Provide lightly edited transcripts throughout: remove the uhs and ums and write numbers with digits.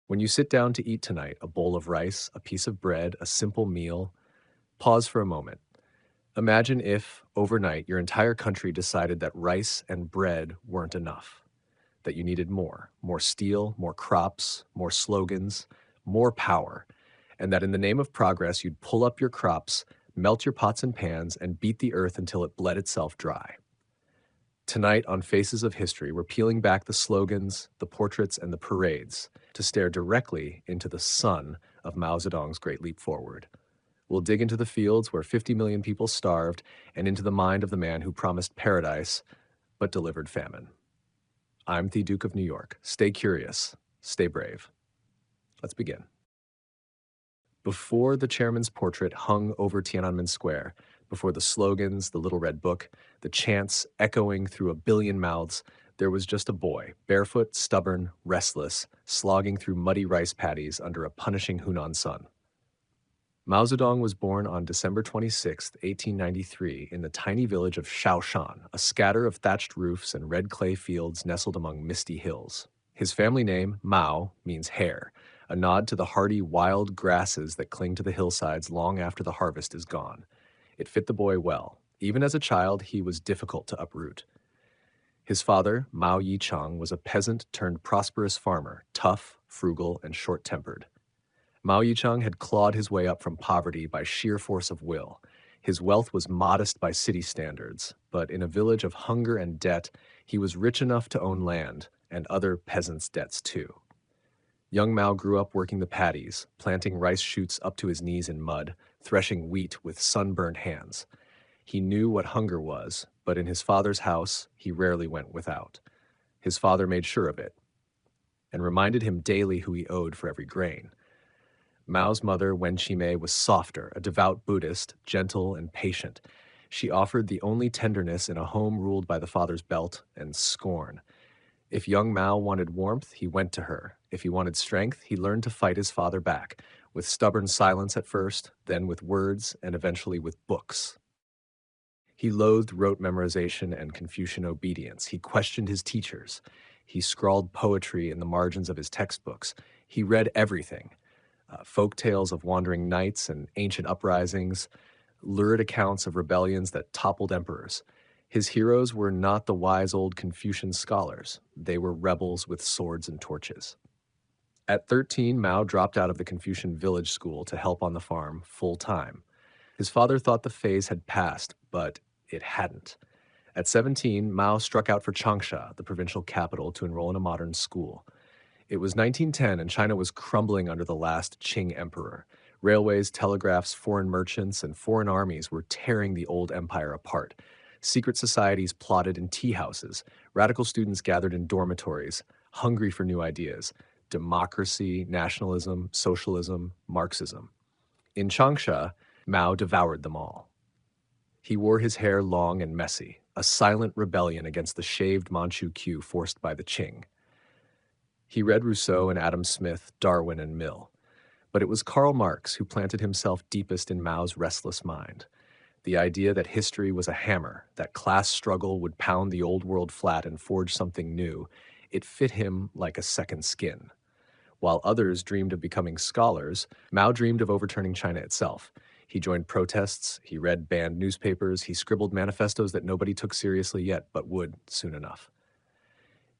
When you sit down to eat tonight, a bowl of rice, a piece of bread, a simple meal, pause for a moment. Imagine if, overnight, your entire country decided that rice and bread weren't enough, that you needed more steel, more crops, more slogans, more power, and that in the name of progress, you'd pull up your crops, melt your pots and pans, and beat the earth until it bled itself dry. Tonight on Faces of History, we're peeling back the slogans, the portraits, and the parades to stare directly into the sun of Mao Zedong's Great Leap Forward. We'll dig into the fields where 50 million people starved and into the mind of the man who promised paradise but delivered famine. I'm the Duke of New York. Stay curious, stay brave. Let's begin. Before the chairman's portrait hung over Tiananmen Square, before the slogans, the little red book, the chants echoing through a billion mouths, there was just a boy, barefoot, stubborn, restless, slogging through muddy rice paddies under a punishing Hunan sun. Mao Zedong was born on December 26, 1893, in the tiny village of Shaoshan, a scatter of thatched roofs and red clay fields nestled among misty hills. His family name, Mao, means hair, a nod to the hardy wild grasses that cling to the hillsides long after the harvest is gone. It fit the boy well. Even as a child, he was difficult to uproot. His father, Mao Yichang, was a peasant turned prosperous farmer, tough, frugal, and short-tempered. Mao Yichang had clawed his way up from poverty by sheer force of will. His wealth was modest by city standards, but in a village of hunger and debt, he was rich enough to own land and other peasants' debts too. Young Mao grew up working the paddies, planting rice shoots up to his knees in mud, threshing wheat with sunburned hands. He knew what hunger was, but in his father's house, he rarely went without. His father made sure of it and reminded him daily who he owed for every grain. Mao's mother, Wen Qimei, was softer, a devout Buddhist, gentle and patient. She offered the only tenderness in a home ruled by the father's belt and scorn. If young Mao wanted warmth, he went to her. If he wanted strength, he learned to fight his father back, with stubborn silence at first, then with words, and eventually with books. He loathed rote memorization and Confucian obedience. He questioned his teachers. He scrawled poetry in the margins of his textbooks. He read everything. Folk tales of wandering knights and ancient uprisings, lurid accounts of rebellions that toppled emperors. His heroes were not the wise old Confucian scholars. They were rebels with swords and torches. At 13, Mao dropped out of the Confucian village school to help on the farm full-time. His father thought the phase had passed, but it hadn't. At 17, Mao struck out for Changsha, the provincial capital, to enroll in a modern school. It was 1910 and China was crumbling under the last Qing emperor. Railways, telegraphs, foreign merchants, and foreign armies were tearing the old empire apart. Secret societies plotted in tea houses. Radical students gathered in dormitories, hungry for new ideas. Democracy, nationalism, socialism, Marxism. In Changsha, Mao devoured them all. He wore his hair long and messy, a silent rebellion against the shaved Manchu queue forced by the Qing. He read Rousseau and Adam Smith, Darwin and Mill. But it was Karl Marx who planted himself deepest in Mao's restless mind. The idea that history was a hammer, that class struggle would pound the old world flat and forge something new, it fit him like a second skin. While others dreamed of becoming scholars, Mao dreamed of overturning China itself. He joined protests, he read banned newspapers, he scribbled manifestos that nobody took seriously yet, but would soon enough.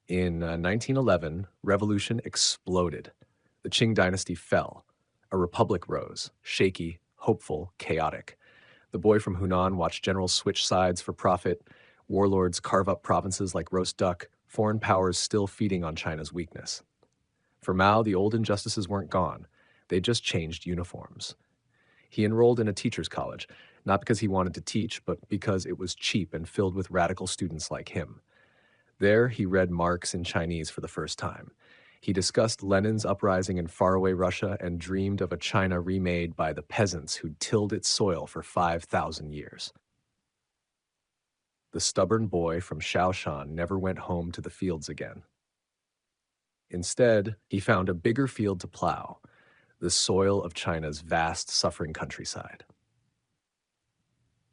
In 1911, revolution exploded. The Qing dynasty fell. A republic rose, shaky, hopeful, chaotic. The boy from Hunan watched generals switch sides for profit, warlords carve up provinces like roast duck, foreign powers still feeding on China's weakness. For Mao, the old injustices weren't gone. They just changed uniforms. He enrolled in a teacher's college, not because he wanted to teach, but because it was cheap and filled with radical students like him. There, he read Marx in Chinese for the first time. He discussed Lenin's uprising in faraway Russia and dreamed of a China remade by the peasants who'd tilled its soil for 5,000 years. The stubborn boy from Shaoshan never went home to the fields again. Instead, he found a bigger field to plow, the soil of China's vast, suffering countryside.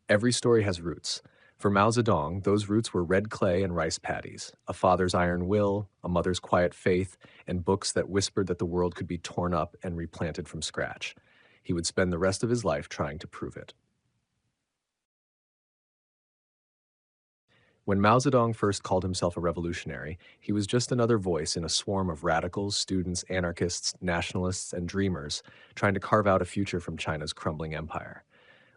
Every story has roots. For Mao Zedong, those roots were red clay and rice paddies, a father's iron will, a mother's quiet faith, and books that whispered that the world could be torn up and replanted from scratch. He would spend the rest of his life trying to prove it. When Mao Zedong first called himself a revolutionary, he was just another voice in a swarm of radicals, students, anarchists, nationalists, and dreamers trying to carve out a future from China's crumbling empire.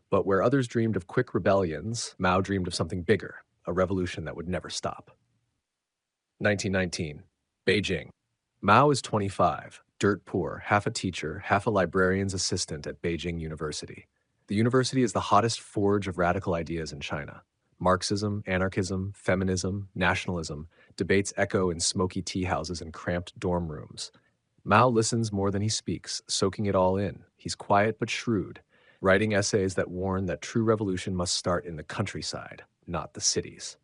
But where others dreamed of quick rebellions, Mao dreamed of something bigger, a revolution that would never stop. 1919, Beijing. Mao is 25, dirt poor, half a teacher, half a librarian's assistant at Beijing University. The university is the hottest forge of radical ideas in China. Marxism, anarchism, feminism, nationalism, debates echo in smoky tea houses and cramped dorm rooms. Mao listens more than he speaks, soaking it all in. He's quiet but shrewd, writing essays that warn that true revolution must start in the countryside, not the cities.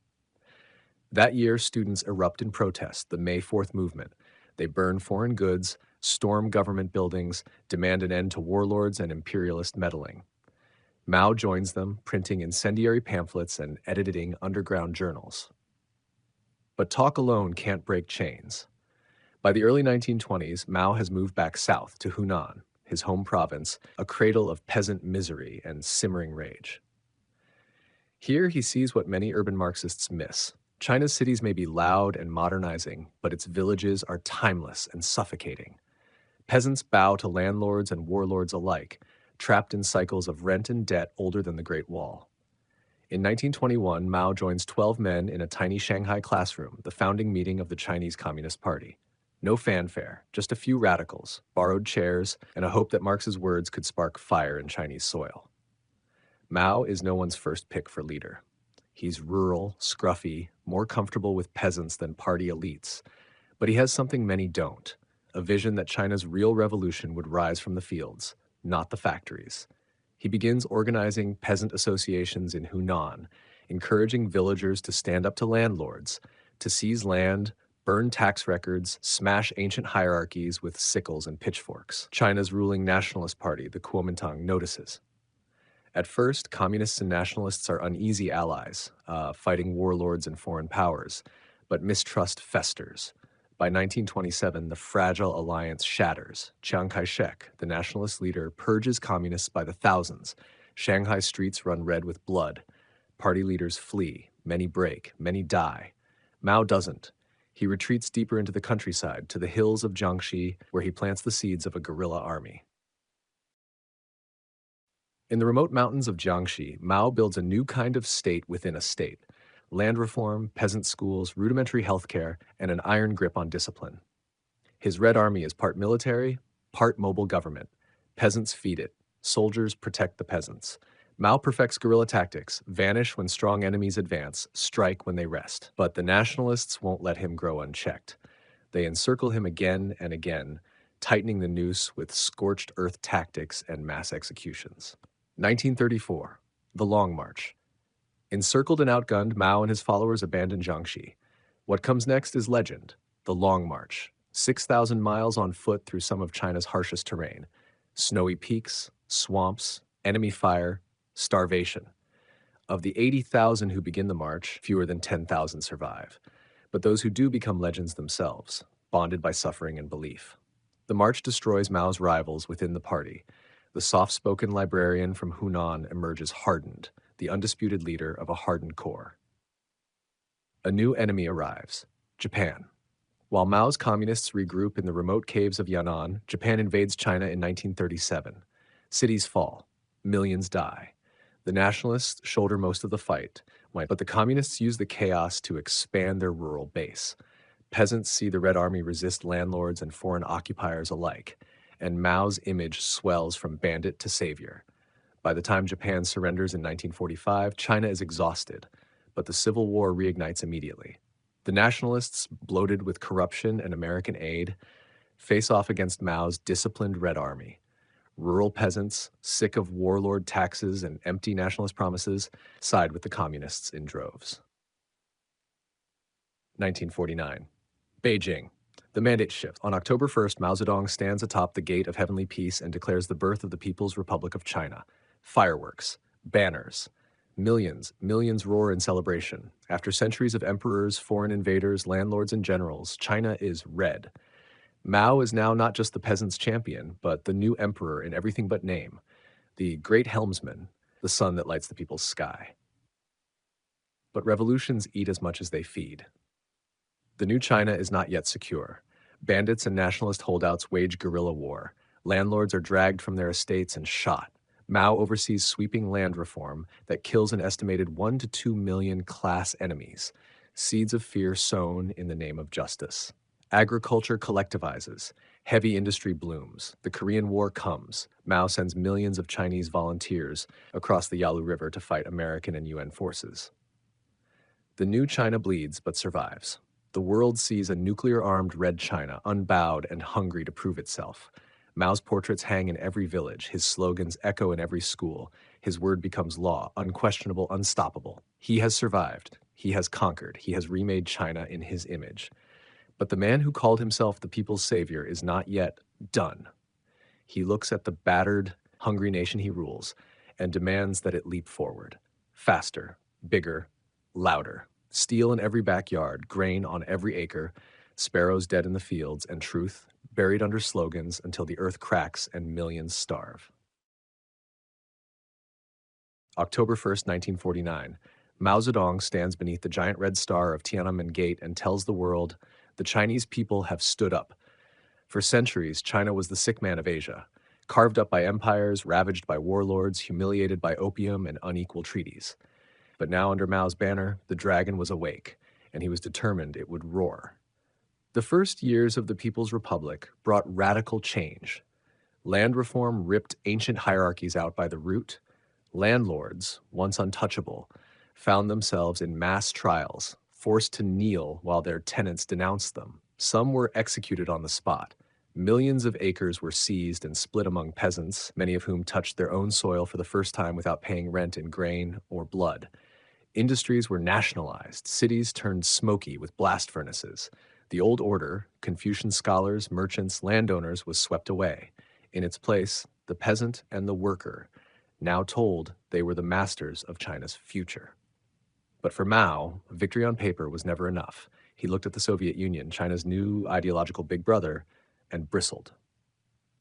That year, students erupt in protest, the May 4th movement. They burn foreign goods, storm government buildings, demand an end to warlords and imperialist meddling. Mao joins them, printing incendiary pamphlets and editing underground journals. But talk alone can't break chains. By the early 1920s, Mao has moved back south to Hunan, his home province, a cradle of peasant misery and simmering rage. Here he sees what many urban Marxists miss. China's cities may be loud and modernizing, but its villages are timeless and suffocating. Peasants bow to landlords and warlords alike, trapped in cycles of rent and debt older than the Great Wall. In 1921, Mao joins 12 men in a tiny Shanghai classroom, the founding meeting of the Chinese Communist Party. No fanfare, just a few radicals, borrowed chairs, and a hope that Marx's words could spark fire in Chinese soil. Mao is no one's first pick for leader. He's rural, scruffy, more comfortable with peasants than party elites. But he has something many don't, a vision that China's real revolution would rise from the fields, not the factories. He begins organizing peasant associations in Hunan, encouraging villagers to stand up to landlords, to seize land, burn tax records, smash ancient hierarchies with sickles and pitchforks. China's ruling nationalist party, the Kuomintang, notices. At first, communists and nationalists are uneasy allies, fighting warlords and foreign powers, but mistrust festers. By 1927, the fragile alliance shatters. Chiang Kai-shek, the nationalist leader, purges communists by the thousands. Shanghai streets run red with blood. Party leaders flee. Many break. Many die. Mao doesn't. He retreats deeper into the countryside, to the hills of Jiangxi, where he plants the seeds of a guerrilla army. In the remote mountains of Jiangxi, Mao builds a new kind of state within a state. Land reform, peasant schools, rudimentary healthcare, and an iron grip on discipline. His Red Army is part military, part mobile government. Peasants feed it. Soldiers protect the peasants. Mao perfects guerrilla tactics, vanish when strong enemies advance, strike when they rest. But the nationalists won't let him grow unchecked. They encircle him again and again, tightening the noose with scorched earth tactics and mass executions. 1934, the Long March. Encircled and outgunned, Mao and his followers abandon Jiangxi. What comes next is legend, the Long March, 6,000 miles on foot through some of China's harshest terrain. Snowy peaks, swamps, enemy fire, starvation. Of the 80,000 who begin the march, fewer than 10,000 survive. But those who do become legends themselves, bonded by suffering and belief. The march destroys Mao's rivals within the party. The soft-spoken librarian from Hunan emerges hardened, the undisputed leader of a hardened core. A new enemy arrives, Japan. While Mao's communists regroup in the remote caves of Yan'an, Japan invades China in 1937. Cities fall. Millions die. The nationalists shoulder most of the fight, but the communists use the chaos to expand their rural base. Peasants see the Red Army resist landlords and foreign occupiers alike, and Mao's image swells from bandit to savior. By the time Japan surrenders in 1945, China is exhausted, but the Civil War reignites immediately. The nationalists, bloated with corruption and American aid, face off against Mao's disciplined Red Army. Rural peasants, sick of warlord taxes and empty nationalist promises, side with the communists in droves. 1949. Beijing. The mandate shifts. On October 1st, Mao Zedong stands atop the gate of heavenly peace and declares the birth of the People's Republic of China. Fireworks, banners. Millions roar in celebration. After centuries of emperors, foreign invaders, landlords, and generals, China is red. Mao is now not just the peasant's champion, but the new emperor in everything but name, the great helmsman, the sun that lights the people's sky. But revolutions eat as much as they feed. The new China is not yet secure. Bandits and nationalist holdouts wage guerrilla war. Landlords are dragged from their estates and shot. Mao oversees sweeping land reform that kills an estimated 1 to 2 million class enemies, seeds of fear sown in the name of justice. Agriculture collectivizes. Heavy industry blooms. The Korean War comes. Mao sends millions of Chinese volunteers across the Yalu River to fight American and UN forces. The new China bleeds but survives. The world sees a nuclear-armed red China, unbowed and hungry to prove itself. Mao's portraits hang in every village, his slogans echo in every school. His word becomes law, unquestionable, unstoppable. He has survived. He has conquered. He has remade China in his image. But the man who called himself the people's savior is not yet done. He looks at the battered, hungry nation he rules and demands that it leap forward. Faster, bigger, louder. Steel in every backyard, grain on every acre, sparrows dead in the fields, and truth buried under slogans until the earth cracks and millions starve. October 1st, 1949. Mao Zedong stands beneath the giant red star of Tiananmen Gate and tells the world, "The Chinese people have stood up." For centuries, China was the sick man of Asia, carved up by empires, ravaged by warlords, humiliated by opium and unequal treaties. But now under Mao's banner, the dragon was awake, and he was determined it would roar. The first years of the People's Republic brought radical change. Land reform ripped ancient hierarchies out by the root. Landlords, once untouchable, found themselves in mass trials, forced to kneel while their tenants denounced them. Some were executed on the spot. Millions of acres were seized and split among peasants, many of whom touched their own soil for the first time without paying rent in grain or blood. Industries were nationalized, cities turned smoky with blast furnaces. The old order, Confucian scholars, merchants, landowners, was swept away. In its place, the peasant and the worker, now told they were the masters of China's future. But for Mao, victory on paper was never enough. He looked at the Soviet Union, China's new ideological big brother, and bristled.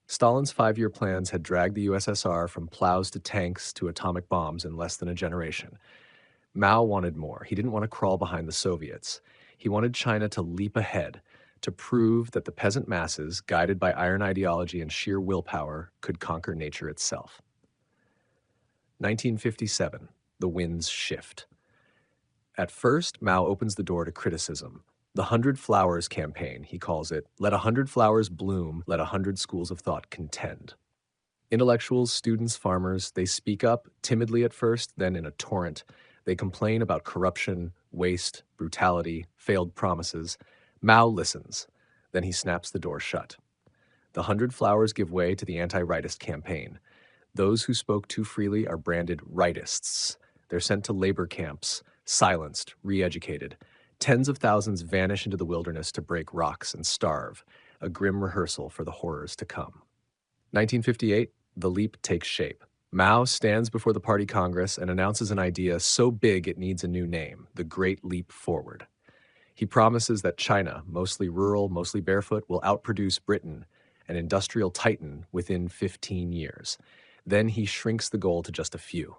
Stalin's 5-year plans had dragged the USSR from plows to tanks to atomic bombs in less than a generation. Mao wanted more. He didn't want to crawl behind the Soviets. He wanted China to leap ahead, to prove that the peasant masses, guided by iron ideology and sheer willpower, could conquer nature itself. 1957, the winds shift. At first, Mao opens the door to criticism. The 100 Flowers Campaign, he calls it. Let 100 flowers bloom, let 100 schools of thought contend. Intellectuals, students, farmers, they speak up, timidly at first, then in a torrent. They complain about corruption, waste, brutality, failed promises. Mao listens. Then he snaps the door shut. The 100 Flowers give way to the anti-rightist campaign. Those who spoke too freely are branded rightists. They're sent to labor camps, silenced, re-educated. Tens of thousands vanish into the wilderness to break rocks and starve, a grim rehearsal for the horrors to come. 1958, the leap takes shape. Mao stands before the Party Congress and announces an idea so big it needs a new name, the Great Leap Forward. He promises that China, mostly rural, mostly barefoot, will outproduce Britain, an industrial titan, within 15 years. Then he shrinks the goal to just a few.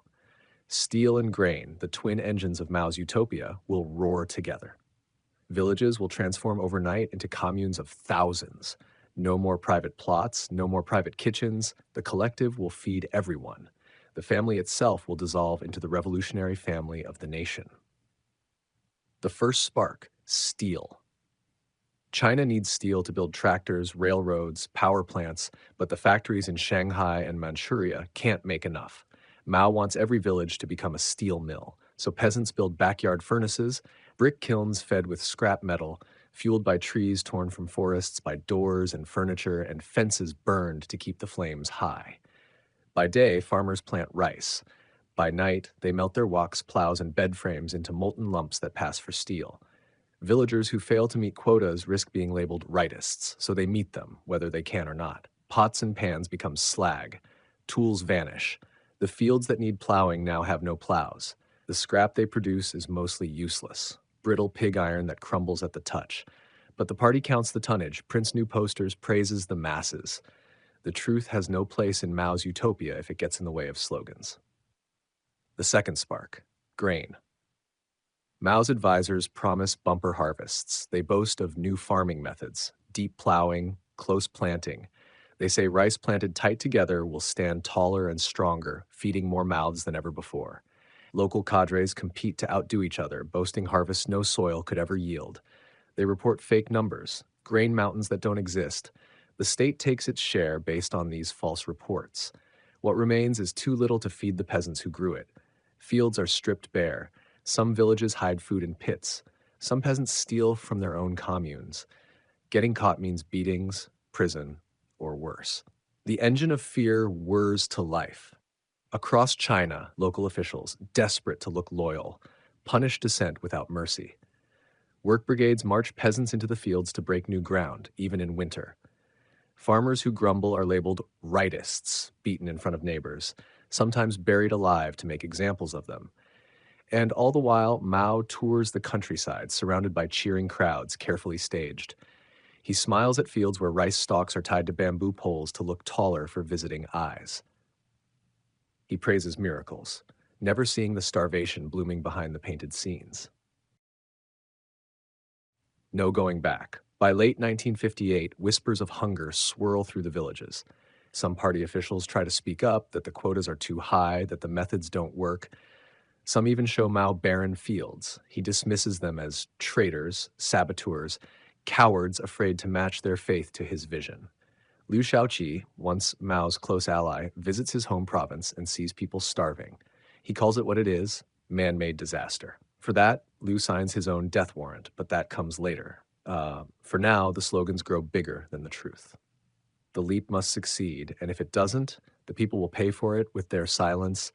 Steel and grain, the twin engines of Mao's utopia, will roar together. Villages will transform overnight into communes of thousands. No more private plots, no more private kitchens. The collective will feed everyone. The family itself will dissolve into the revolutionary family of the nation. The first spark, steel. China needs steel to build tractors, railroads, power plants, but the factories in Shanghai and Manchuria can't make enough. Mao wants every village to become a steel mill, so peasants build backyard furnaces, brick kilns fed with scrap metal, fueled by trees torn from forests, by doors and furniture and fences burned to keep the flames high. By day, farmers plant rice. By night, they melt their woks, plows, and bed frames into molten lumps that pass for steel. Villagers who fail to meet quotas risk being labeled rightists, so they meet them, whether they can or not. Pots and pans become slag. Tools vanish. The fields that need plowing now have no plows. The scrap they produce is mostly useless, brittle pig iron that crumbles at the touch. But the party counts the tonnage, prints new posters, praises the masses. The truth has no place in Mao's utopia if it gets in the way of slogans. The second spark, grain. Mao's advisors promise bumper harvests. They boast of new farming methods, deep plowing, close planting. They say rice planted tight together will stand taller and stronger, feeding more mouths than ever before. Local cadres compete to outdo each other, boasting harvests no soil could ever yield. They report fake numbers, grain mountains that don't exist. The state takes its share based on these false reports. What remains is too little to feed the peasants who grew it. Fields are stripped bare. Some villages hide food in pits. Some peasants steal from their own communes. Getting caught means beatings, prison, or worse. The engine of fear whirs to life. Across China, local officials, desperate to look loyal, punish dissent without mercy. Work brigades march peasants into the fields to break new ground, even in winter. Farmers who grumble are labeled rightists, beaten in front of neighbors, sometimes buried alive to make examples of them. And all the while, Mao tours the countryside, surrounded by cheering crowds, carefully staged. He smiles at fields where rice stalks are tied to bamboo poles to look taller for visiting eyes. He praises miracles, never seeing the starvation blooming behind the painted scenes. No going back. By late 1958, whispers of hunger swirl through the villages. Some party officials try to speak up that the quotas are too high, that the methods don't work. Some even show Mao barren fields. He dismisses them as traitors, saboteurs, cowards afraid to match their faith to his vision. Liu Shaoqi, once Mao's close ally, visits his home province and sees people starving. He calls it what it is, man-made disaster. For that, Liu signs his own death warrant, but that comes later. For now, the slogans grow bigger than the truth. The leap must succeed, and if it doesn't, the people will pay for it with their silence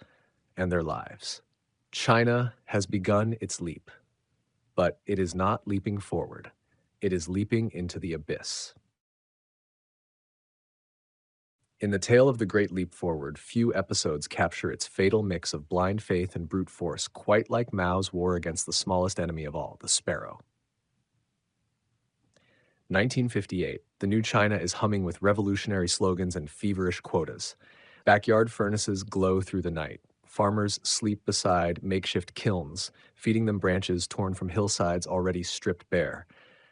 and their lives. China has begun its leap, but it is not leaping forward. It is leaping into the abyss. In the tale of the Great Leap Forward, few episodes capture its fatal mix of blind faith and brute force, quite like Mao's war against the smallest enemy of all, the sparrow. 1958, the new China is humming with revolutionary slogans and feverish quotas. Backyard furnaces glow through the night. Farmers sleep beside makeshift kilns, feeding them branches torn from hillsides already stripped bare.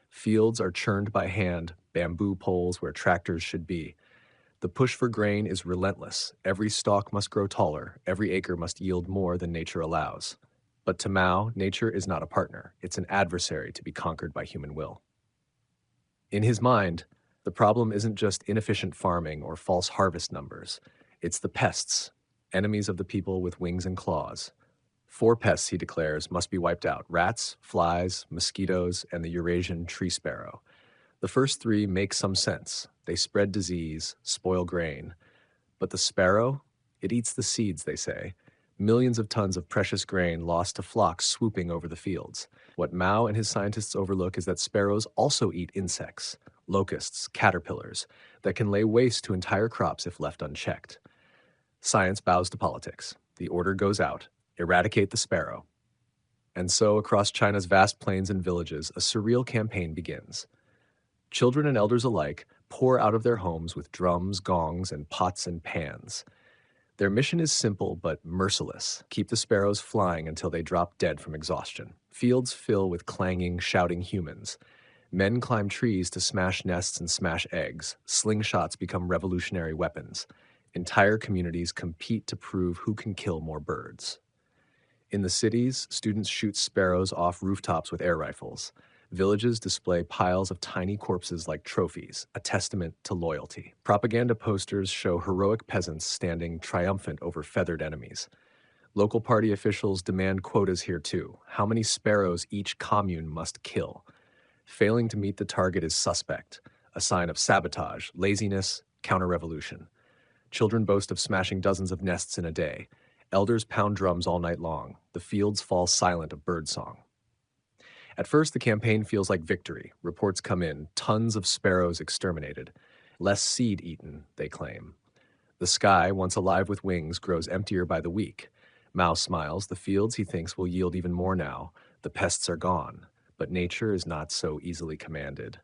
Fields are churned by hand, bamboo poles where tractors should be. The push for grain is relentless. Every stalk must grow taller. Every acre must yield more than nature allows. But to Mao, nature is not a partner. It's an adversary to be conquered by human will. In his mind, the problem isn't just inefficient farming or false harvest numbers. It's the pests, enemies of the people with wings and claws. 4 pests, he declares, must be wiped out: rats, flies, mosquitoes, and the Eurasian tree sparrow. The first 3 make some sense. They spread disease, spoil grain. But the sparrow? It eats the seeds, they say. Millions of tons of precious grain lost to flocks swooping over the fields. What Mao and his scientists overlook is that sparrows also eat insects, locusts, caterpillars, that can lay waste to entire crops if left unchecked. Science bows to politics. The order goes out: eradicate the sparrow. And so, across China's vast plains and villages, a surreal campaign begins. Children and elders alike pour out of their homes with drums, gongs, and pots and pans. Their mission is simple but merciless: keep the sparrows flying until they drop dead from exhaustion. Fields fill with clanging, shouting humans. Men climb trees to smash nests and smash eggs. Slingshots become revolutionary weapons. Entire communities compete to prove who can kill more birds. In the cities, students shoot sparrows off rooftops with air rifles. Villages display piles of tiny corpses like trophies, a testament to loyalty. Propaganda posters show heroic peasants standing triumphant over feathered enemies. Local party officials demand quotas here too: how many sparrows each commune must kill. Failing to meet the target is suspect, a sign of sabotage, laziness, counter-revolution. Children boast of smashing dozens of nests in a day. Elders pound drums all night long. The fields fall silent of birdsong. At first, the campaign feels like victory. Reports come in, tons of sparrows exterminated. Less seed eaten, they claim. The sky, once alive with wings, grows emptier by the week. Mao smiles. The fields, he thinks, will yield even more now. The pests are gone. But nature is not so easily commanded.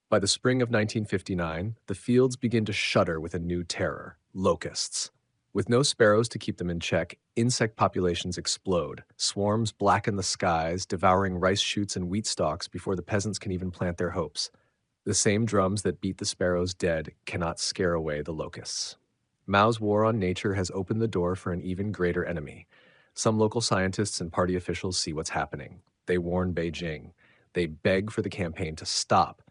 By the spring of 1959, the fields begin to shudder with a new terror: locusts. With no sparrows to keep them in check, insect populations explode. Swarms blacken the skies, devouring rice shoots and wheat stalks before the peasants can even plant their hopes. The same drums that beat the sparrows dead cannot scare away the locusts. Mao's war on nature has opened the door for an even greater enemy. Some local scientists and party officials see what's happening. They warn Beijing. They beg for the campaign to stop.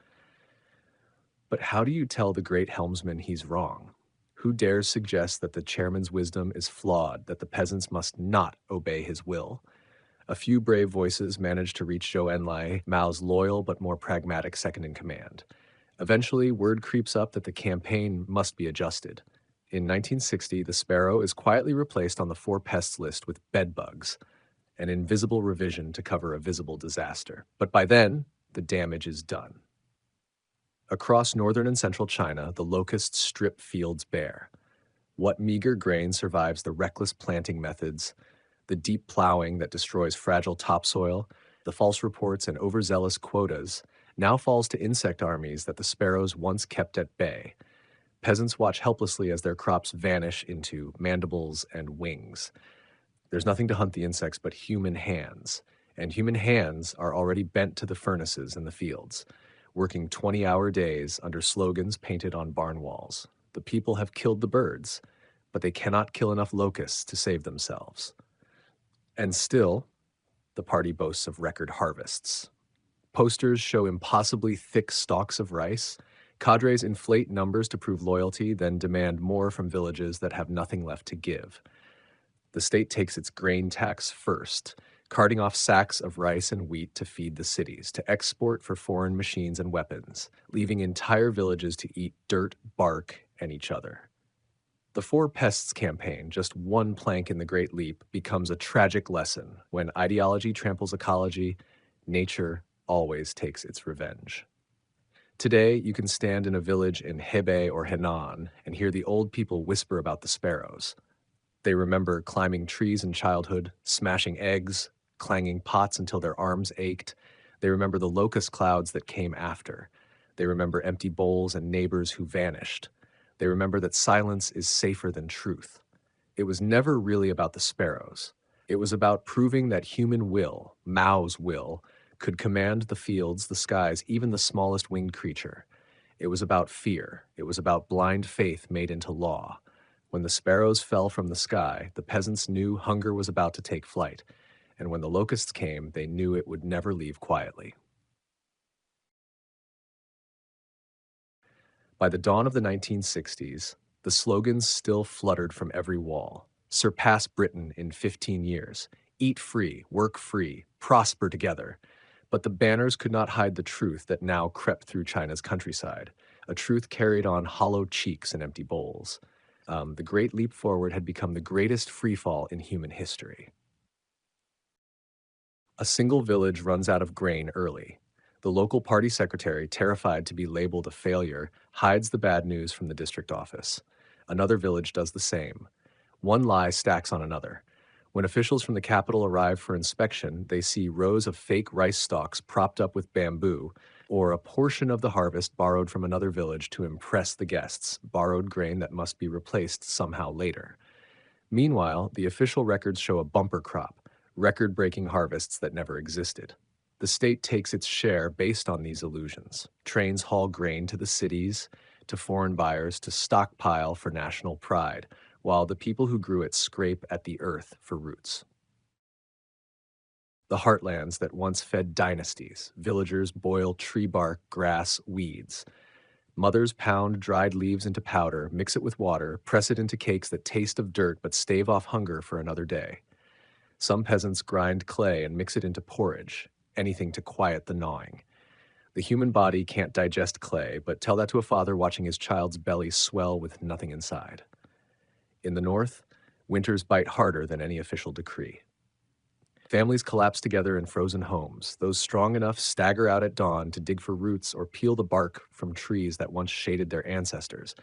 But how do you tell the great helmsman he's wrong? Who dares suggest that the chairman's wisdom is flawed, that the peasants must not obey his will? A few brave voices manage to reach Zhou Enlai, Mao's loyal but more pragmatic second-in-command. Eventually, word creeps up that the campaign must be adjusted. In 1960, the sparrow is quietly replaced on the 4 pests list with bedbugs, an invisible revision to cover a visible disaster. But by then, the damage is done. Across northern and central China, the locusts strip fields bare. What meager grain survives the reckless planting methods, the deep plowing that destroys fragile topsoil, the false reports and overzealous quotas, now falls to insect armies that the sparrows once kept at bay. Peasants watch helplessly as their crops vanish into mandibles and wings. There's nothing to hunt the insects but human hands, and human hands are already bent to the furnaces in the fields, working 20-hour days under slogans painted on barn walls. The people have killed the birds, but they cannot kill enough locusts to save themselves. And still, the party boasts of record harvests. Posters show impossibly thick stalks of rice. Cadres inflate numbers to prove loyalty, then demand more from villages that have nothing left to give. The state takes its grain tax first, carting off sacks of rice and wheat to feed the cities, to export for foreign machines and weapons, leaving entire villages to eat dirt, bark, and each other. The 4 Pests Campaign, just one plank in the Great Leap, becomes a tragic lesson. When ideology tramples ecology, nature always takes its revenge. Today, you can stand in a village in Hebei or Henan and hear the old people whisper about the sparrows. They remember climbing trees in childhood, smashing eggs, clanging pots until their arms ached. They remember the locust clouds that came after. They remember empty bowls and neighbors who vanished. They remember that silence is safer than truth. It was never really about the sparrows. It was about proving that human will, Mao's will, could command the fields, the skies, even the smallest winged creature. It was about fear. It was about blind faith made into law. When the sparrows fell from the sky, the peasants knew hunger was about to take flight. And when the locusts came, they knew it would never leave quietly. By the dawn of the 1960s, the slogans still fluttered from every wall. Surpass Britain in 15 years. Eat free, work free, prosper together. But the banners could not hide the truth that now crept through China's countryside, a truth carried on hollow cheeks and empty bowls. The Great Leap Forward had become the greatest freefall in human history. A single village runs out of grain early. The local party secretary, terrified to be labeled a failure, hides the bad news from the district office. Another village does the same. One lie stacks on another. When officials from the capital arrive for inspection, they see rows of fake rice stalks propped up with bamboo, or a portion of the harvest borrowed from another village to impress the guests, borrowed grain that must be replaced somehow later. Meanwhile, the official records show a bumper crop, record-breaking harvests that never existed. The state takes its share based on these illusions. Trains haul grain to the cities, to foreign buyers, to stockpile for national pride, while the people who grew it scrape at the earth for roots. The heartlands that once fed dynasties, villagers boil tree bark, grass, weeds. Mothers pound dried leaves into powder, mix it with water, press it into cakes that taste of dirt but stave off hunger for another day. Some peasants grind clay and mix it into porridge, anything to quiet the gnawing. The human body can't digest clay, but tell that to a father watching his child's belly swell with nothing inside. In the north, winters bite harder than any official decree. Families collapse together in frozen homes. Those strong enough stagger out at dawn to dig for roots or peel the bark from trees that once shaded their ancestors.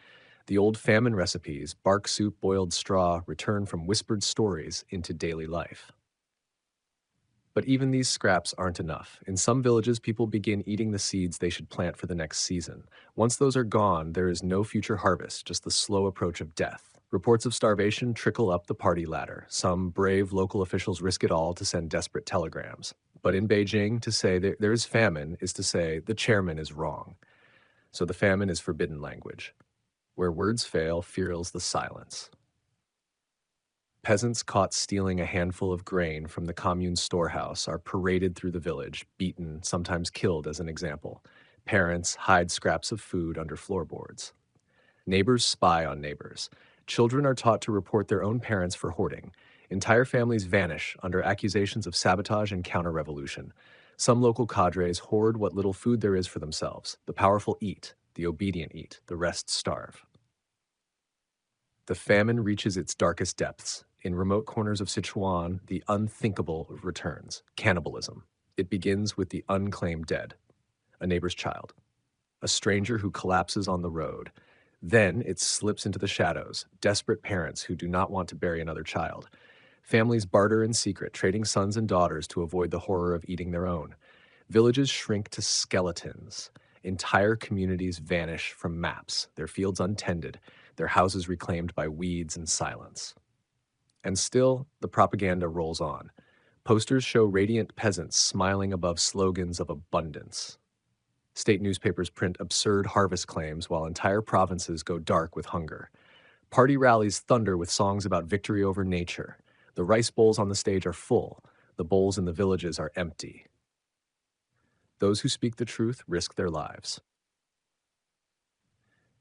The old famine recipes, bark soup, boiled straw, return from whispered stories into daily life. But even these scraps aren't enough. In some villages, people begin eating the seeds they should plant for the next season. Once those are gone, there is no future harvest, just the slow approach of death. Reports of starvation trickle up the party ladder. Some brave local officials risk it all to send desperate telegrams. But in Beijing, to say there is famine is to say the chairman is wrong. So the famine is forbidden language. Where words fail, feels the silence. Peasants caught stealing a handful of grain from the commune's storehouse are paraded through the village, beaten, sometimes killed as an example. Parents hide scraps of food under floorboards. Neighbors spy on neighbors. Children are taught to report their own parents for hoarding. Entire families vanish under accusations of sabotage and counter-revolution. Some local cadres hoard what little food there is for themselves. The powerful eat, the obedient eat, the rest starve. The famine reaches its darkest depths. In remote corners of Sichuan, the unthinkable returns, cannibalism. It begins with the unclaimed dead, a neighbor's child, a stranger who collapses on the road. Then it slips into the shadows, desperate parents who do not want to bury another child. Families barter in secret, trading sons and daughters to avoid the horror of eating their own. Villages shrink to skeletons. Entire communities vanish from maps, their fields untended, their houses reclaimed by weeds and silence. And still, the propaganda rolls on. Posters show radiant peasants smiling above slogans of abundance. State newspapers print absurd harvest claims while entire provinces go dark with hunger. Party rallies thunder with songs about victory over nature. The rice bowls on the stage are full. The bowls in the villages are empty. Those who speak the truth risk their lives.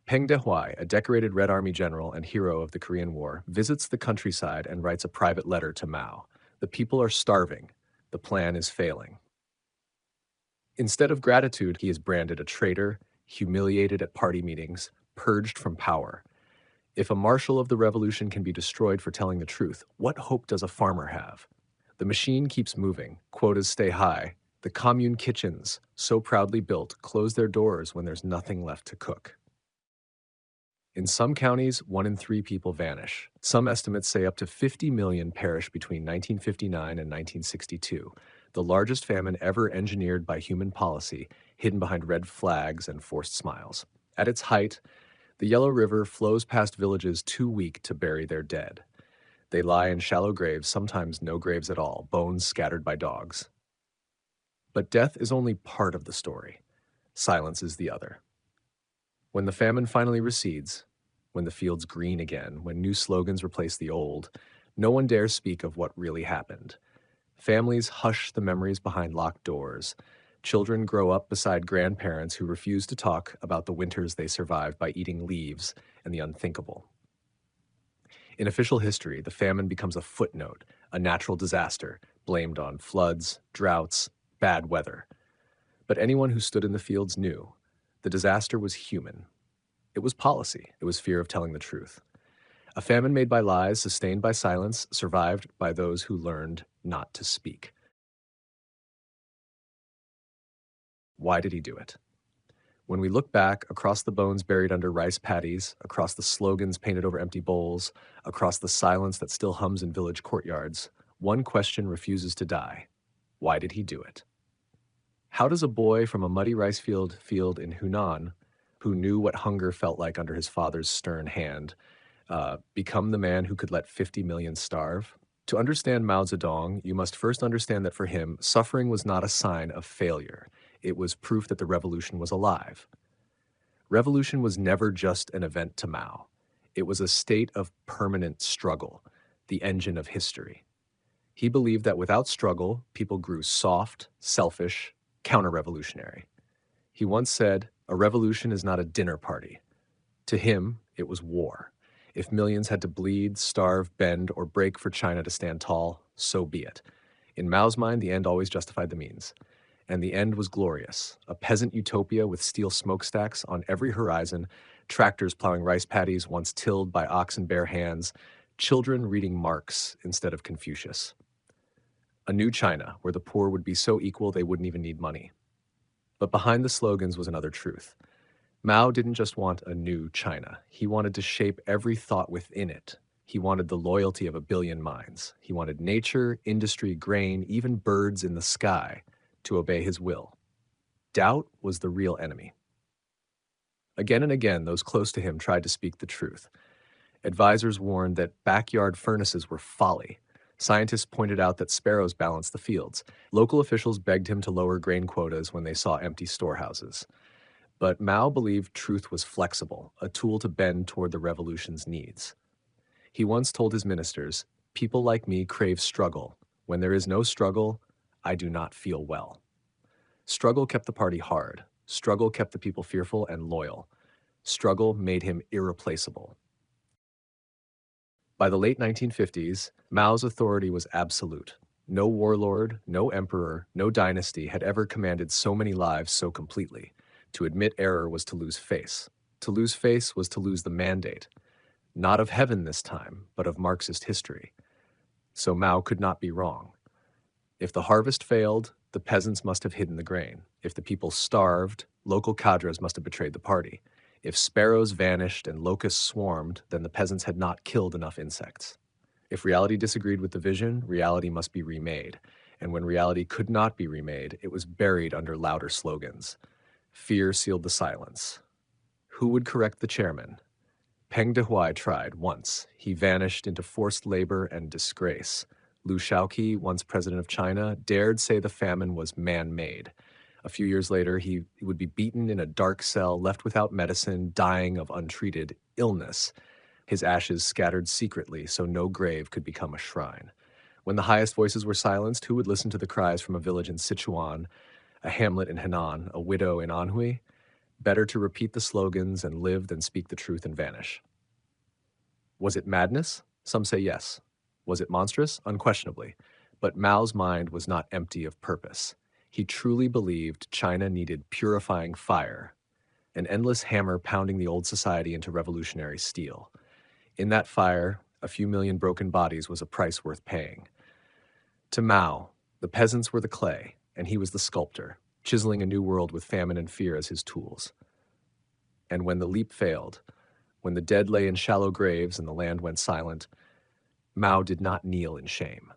Peng Dehuai, a decorated Red Army general and hero of the Korean War, visits the countryside and writes a private letter to Mao. The people are starving. The plan is failing. Instead of gratitude, he is branded a traitor, humiliated at party meetings, purged from power. If a marshal of the revolution can be destroyed for telling the truth, what hope does a farmer have? The machine keeps moving. Quotas stay high. The commune kitchens, so proudly built, close their doors when there's nothing left to cook. In some counties, 1 in 3 people vanish. Some estimates say up to 50 million perish between 1959 and 1962, the largest famine ever engineered by human policy, hidden behind red flags and forced smiles. At its height, the Yellow River flows past villages too weak to bury their dead. They lie in shallow graves, sometimes no graves at all, bones scattered by dogs. But death is only part of the story. Silence is the other. When the famine finally recedes, when the fields green again, when new slogans replace the old, no one dares speak of what really happened. Families hush the memories behind locked doors. Children grow up beside grandparents who refuse to talk about the winters they survived by eating leaves and the unthinkable. In official history, the famine becomes a footnote, a natural disaster, blamed on floods, droughts, bad weather. But anyone who stood in the fields knew the disaster was human. It was policy. It was fear of telling the truth. A famine made by lies, sustained by silence, survived by those who learned not to speak. Why did he do it? When we look back across the bones buried under rice paddies, across the slogans painted over empty bowls, across the silence that still hums in village courtyards, one question refuses to die. Why did he do it? How does a boy from a muddy rice field in Hunan, who knew what hunger felt like under his father's stern hand, become the man who could let 50 million starve? To understand Mao Zedong, you must first understand that for him, suffering was not a sign of failure. It was proof that the revolution was alive. Revolution was never just an event to Mao. It was a state of permanent struggle, the engine of history. He believed that without struggle, people grew soft, selfish, counter-revolutionary. He once said, "A revolution is not a dinner party." To him, it was war. If millions had to bleed, starve, bend, or break for China to stand tall, so be it. In Mao's mind, the end always justified the means. And the end was glorious. A peasant utopia with steel smokestacks on every horizon, tractors plowing rice paddies once tilled by ox and bare hands, children reading Marx instead of Confucius. A new China, where the poor would be so equal they wouldn't even need money. But behind the slogans was another truth. Mao didn't just want a new China. He wanted to shape every thought within it. He wanted the loyalty of a billion minds. He wanted nature, industry, grain, even birds in the sky to obey his will. Doubt was the real enemy. Again and again, those close to him tried to speak the truth. Advisors warned that backyard furnaces were folly. Scientists pointed out that sparrows balanced the fields. Local officials begged him to lower grain quotas when they saw empty storehouses. But Mao believed truth was flexible, a tool to bend toward the revolution's needs. He once told his ministers, "People like me crave struggle. When there is no struggle, I do not feel well." Struggle kept the party hard. Struggle kept the people fearful and loyal. Struggle made him irreplaceable. By the late 1950s, Mao's authority was absolute. No warlord, no emperor, no dynasty had ever commanded so many lives so completely. To admit error was to lose face. To lose face was to lose the mandate, not of heaven this time, but of Marxist history. So Mao could not be wrong. If the harvest failed, the peasants must have hidden the grain. If the people starved, local cadres must have betrayed the party. If sparrows vanished and locusts swarmed, then the peasants had not killed enough insects. If reality disagreed with the vision, reality must be remade. And when reality could not be remade, it was buried under louder slogans. Fear sealed the silence. Who would correct the chairman? Peng Dehuai tried once. He vanished into forced labor and disgrace. Liu Shaoqi, once president of China, dared say the famine was man-made. A few years later, he would be beaten in a dark cell, left without medicine, dying of untreated illness. His ashes scattered secretly so no grave could become a shrine. When the highest voices were silenced, who would listen to the cries from a village in Sichuan, a hamlet in Henan, a widow in Anhui? Better to repeat the slogans and live than speak the truth and vanish. Was it madness? Some say yes. Was it monstrous? Unquestionably. But Mao's mind was not empty of purpose. He truly believed China needed purifying fire, an endless hammer pounding the old society into revolutionary steel. In that fire, a few million broken bodies was a price worth paying. To Mao, the peasants were the clay, and he was the sculptor, chiseling a new world with famine and fear as his tools. And when the leap failed, when the dead lay in shallow graves and the land went silent, Mao did not kneel in shame.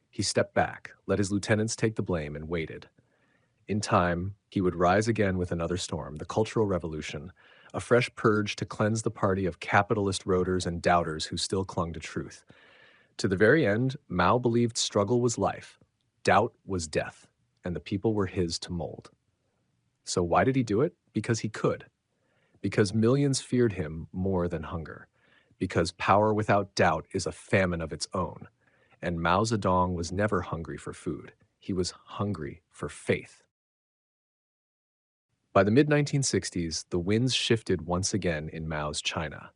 He stepped back, let his lieutenants take the blame, and waited. In time, he would rise again with another storm, the Cultural Revolution, a fresh purge to cleanse the party of capitalist roaders and doubters who still clung to truth. To the very end, Mao believed struggle was life, doubt was death, and the people were his to mold. So why did he do it? Because he could. Because millions feared him more than hunger. Because power without doubt is a famine of its own. And Mao Zedong was never hungry for food. He was hungry for faith. By the mid-1960s, the winds shifted once again in Mao's China.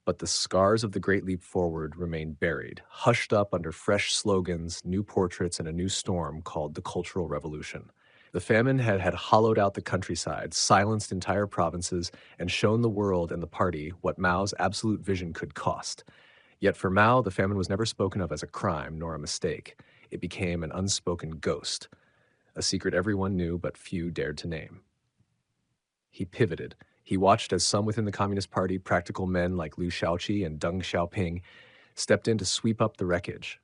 But the scars of the Great Leap Forward remained buried, hushed up under fresh slogans, new portraits, and a new storm called the Cultural Revolution. The famine had hollowed out the countryside, silenced entire provinces, and shown the world and the party what Mao's absolute vision could cost. Yet for Mao, the famine was never spoken of as a crime nor a mistake. It became an unspoken ghost, a secret everyone knew but few dared to name. He pivoted. He watched as some within the Communist Party, practical men like Liu Shaoqi and Deng Xiaoping, stepped in to sweep up the wreckage.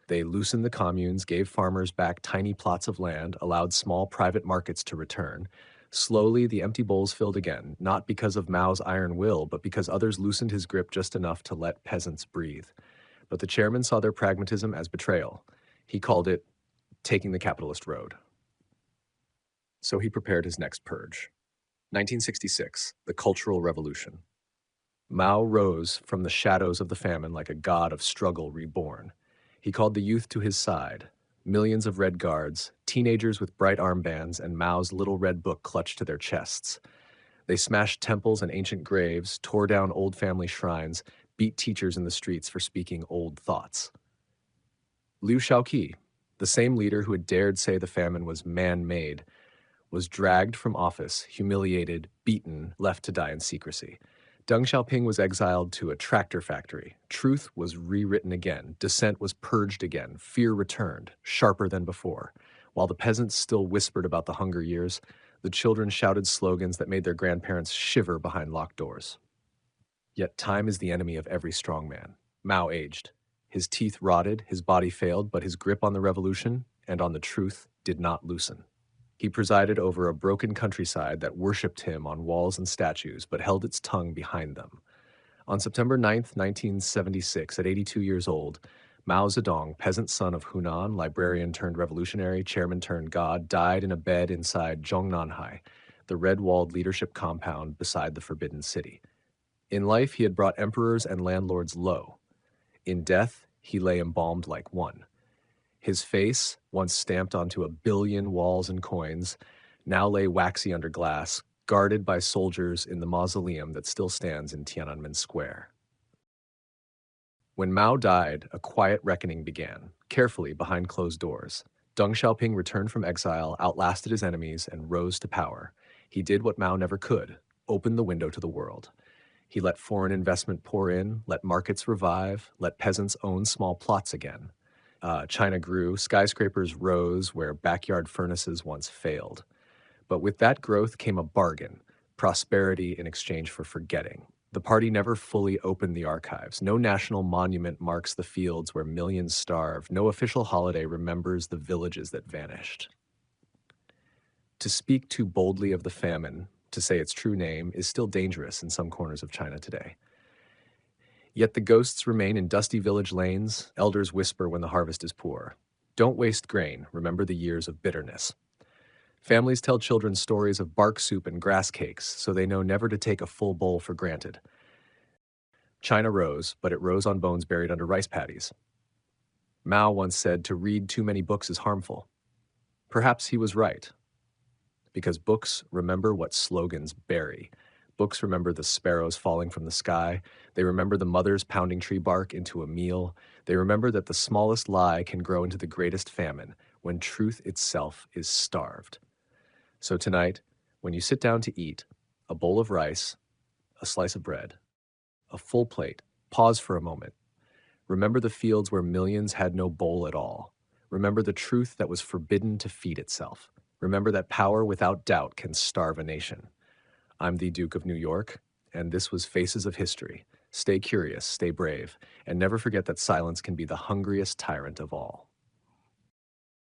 They loosened the communes, gave farmers back tiny plots of land, allowed small private markets to return. Slowly, the empty bowls filled again, not because of Mao's iron will, but because others loosened his grip just enough to let peasants breathe. But the chairman saw their pragmatism as betrayal. He called it taking the capitalist road. So he prepared his next purge. 1966, the Cultural Revolution. Mao rose from the shadows of the famine like a god of struggle reborn. He called the youth to his side, millions of red guards, teenagers with bright armbands, and Mao's little red book clutched to their chests. They smashed temples and ancient graves, tore down old family shrines, beat teachers in the streets for speaking old thoughts. Liu Shaoqi, the same leader who had dared say the famine was man-made, was dragged from office, humiliated, beaten, left to die in secrecy. Deng Xiaoping was exiled to a tractor factory. Truth was rewritten again. Dissent was purged again. Fear returned, sharper than before. While the peasants still whispered about the hunger years, The children shouted slogans that made their grandparents shiver behind locked doors. Yet time is the enemy of every strong man. Mao aged. His teeth rotted, his body failed, but his grip on the revolution and on the truth did not loosen. He presided over a broken countryside that worshipped him on walls and statues, but held its tongue behind them. On September 9th, 1976, at 82 years old, Mao Zedong, peasant son of Hunan, librarian turned revolutionary, chairman turned god, died in a bed inside Zhongnanhai, the red-walled leadership compound beside the Forbidden City. In life, he had brought emperors and landlords low. In death, he lay embalmed like one. His face, once stamped onto 1 billion walls and coins, now lay waxy under glass, guarded by soldiers in the mausoleum that still stands in Tiananmen Square. When Mao died, a quiet reckoning began, carefully behind closed doors. Deng Xiaoping returned from exile, outlasted his enemies, and rose to power. He did what Mao never could, open the window to the world. He let foreign investment pour in, let markets revive, let peasants own small plots again. China grew, skyscrapers rose where backyard furnaces once failed. But with that growth came a bargain, prosperity in exchange for forgetting. The party never fully opened the archives. No national monument marks the fields where millions starved. No official holiday remembers the villages that vanished. To speak too boldly of the famine, to say its true name, is still dangerous in some corners of China today. Yet the ghosts remain in dusty village lanes. Elders whisper when the harvest is poor. Don't waste grain. Remember the years of bitterness. Families tell children stories of bark soup and grass cakes, so they know never to take a full bowl for granted. China rose, but it rose on bones buried under rice paddies. Mao once said to read too many books is harmful. Perhaps he was right, because books remember what slogans bury. Books remember the sparrows falling from the sky. They remember the mothers pounding tree bark into a meal. They remember that the smallest lie can grow into the greatest famine when truth itself is starved. So tonight, when you sit down to eat, a bowl of rice, a slice of bread, a full plate, pause for a moment. Remember the fields where millions had no bowl at all. Remember the truth that was forbidden to feed itself. Remember that power without doubt can starve a nation. I'm the Duke of New York, and this was Faces of History. Stay curious, stay brave, and never forget that silence can be the hungriest tyrant of all.